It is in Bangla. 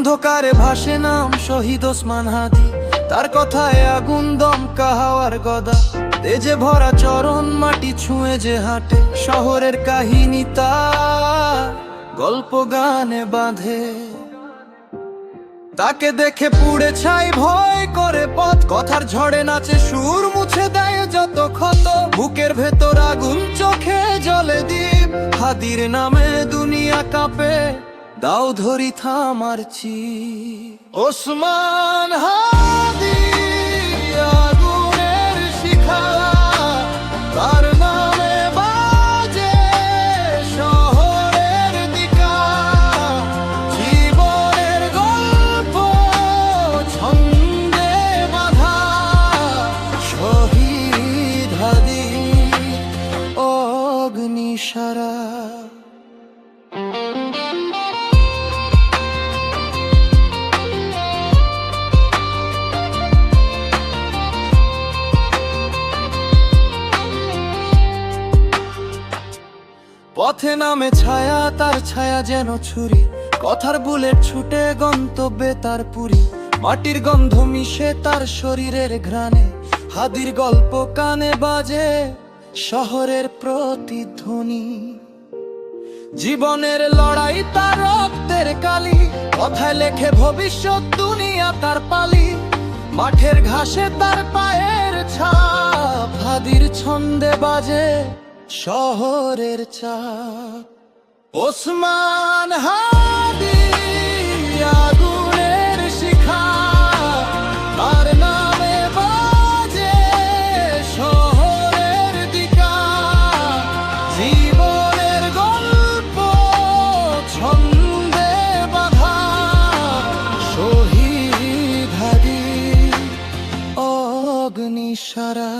অন্ধকারে ভাসে নাম শহীদ ওসমান হাদি, তার কথায় আগুন দমকা হাওয়ার গদা, তেজে ভরা চরণ মাটি ছুঁয়ে যে হাঁটে, শহরের কাহিনী তার গল্প গানে বাঁধে। তাকে দেখে পুড়ে ছাই ভয় করে পথ, কথার ঝড়ে নাচে সুর, মুছে দেয় যত ক্ষত, বুকের ভেতর আগুন চোখে জ্বলে দ্বীপ, হাদির নামে দুনিয়া কাঁপে, দাও ধরি থামার চি। ওসমান হাদি আগুনের শিখা, তার নামে বাজে শহরের দিকা, জীবনের গল্প ছন্দে বাঁধা, শহীদ হাদি অগ্নিসারা। পথে নামে ছায়া, তার ছায়া যেন ছুরি, কথার বুলেট ছুটে গন্তব্যে তার পুরী, মাটির গন্ধ মিশে তার শরীরের ঘ্রাণে, হাদির গল্প কানে বাজে শহরের প্রতিধ্বনি। জীবনের লড়াই তার রক্তের কালি, কথায় লেখে ভবিষ্যৎ দুনিয়া তার পালি, মাঠের ঘাসে তার পায়ের ছাপ, হাদির ছন্দে বাজে শহরের চাপ। ওসমান হাদি আগুনের শিখা, তার নামে বাজে শহরের দিকা, জীবনের গল্প ছন্দে বাঁধা, শহীদ হাদি অগ্নিসারা।